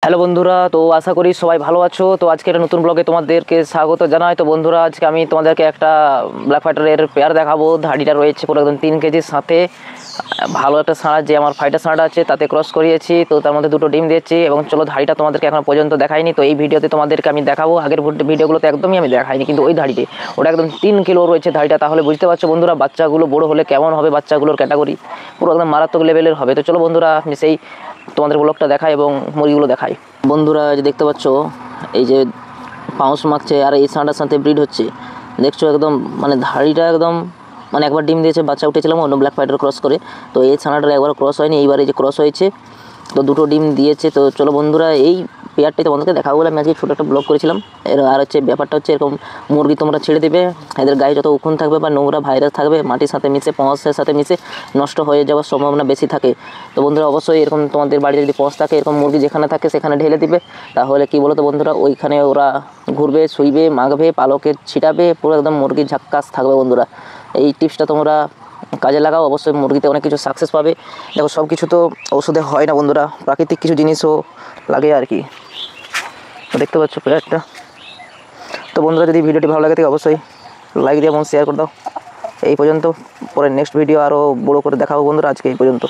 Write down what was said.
Hello বন্ধুরা, তো আশা করি সবাই ভালো আছো। তো আজকে একটা নতুন ব্লগে তোমাদেরকে স্বাগত জানাই। তো বন্ধুরা, আজকে আমি তোমাদেরকে একটা ব্ল্যাক ফাইটারের পেয়ার দেখাবো। ধাড়িটা রয়েছে পুরো একদম 3 কেজির সাথে ভালো একটা সাঁড়া, যে আমার ফাইটার সাঁড়া আছে তাতে ক্রস করিয়েছি। তো তার মধ্যে 2টো ডিম দিয়েছি এবং চলো ধাড়িটা তোমাদেরকে এখন পর্যন্ত দেখাইনি। তো এই ভিডিওতে তোমাদেরকে আমি দেখাবো। আগের ভিডিওগুলোতে একদমই আমি দেখাইনি, কিন্তু ওই ধাড়িটি ওটা একদম 3 কিলো রয়েছে ধাড়িটা। তাহলে বুঝতে পারছো বন্ধুরা, বাচ্চাগুলো বড় হলে কেমন হবে, বাচ্চাগুলোর ক্যাটাগরি পুরো একদম মারাত্মক লেভেলের হবে। তো চলো বন্ধুরা, আমি সেই তোমাদের ব্লগটা দেখাই এবং মুরগিগুলো দেখাই। বন্ধুরা, যে দেখতে পাচ্ছ এই যে পাউস মাখছে আর এই সাঁড়ার সাথে ব্রিড হচ্ছে, দেখছো একদম মানে ধাড়িটা একদম মানে একবার ডিম দিয়েছে, বাচ্চা উঠেছিলাম অন্য ব্ল্যাক ফাইটার ক্রস করে। তো এই ছানাটার একবার ক্রস হয়নি, এইবার এই যে ক্রস হয়েছে, তো 2টো ডিম দিয়েছে। তো চলো বন্ধুরা, এই পেয়ারটাই তোমাদেরকে দেখাবো বলে আমি আজকে ছোটো একটা ব্লগ করেছিলাম। আর হচ্ছে ব্যাপারটা হচ্ছে এরকম, মুরগি তোমরা ছেড়ে দেবে, এদের গায়ে যত উকুন থাকবে বা নোংরা ভাইরাস থাকবে মাটির সাথে মিশে পঁশের সাথে মিশে নষ্ট হয়ে যাওয়ার সম্ভাবনা বেশি থাকে। তো বন্ধুরা, অবশ্যই এরকম তোমাদের বাড়িতে যদি পঁশ থাকে, এরকম মুরগি যেখানে থাকে সেখানে ঢেলে দিবে। তাহলে কি বলো তো বন্ধুরা, ওইখানে ওরা ঘুরবে, শুইবে, মাখবে, পালকে ছিটাবে, পুরো একদম মুরগির ঝাক্কাস থাকবে। বন্ধুরা, এই টিপসটা তোমরা কাজে লাগাও, অবশ্যই মুরগিতে অনেক কিছু সাকসেস পাবে। দেখো, সব কিছু তো ওষুধে হয় না বন্ধুরা, প্রাকৃতিক কিছু জিনিসও লাগে আর কি। তো দেখতে পাচ্ছ পেয়ারটা। তো বন্ধুরা, যদি ভিডিওটি ভালো লাগে থাকে অবশ্যই লাইক দিয়ে এবং শেয়ার করে দাও। এই পর্যন্ত, পরে নেক্সট ভিডিও আরও বড়ো করে দেখাবো বন্ধুরা। আজকে এই পর্যন্ত।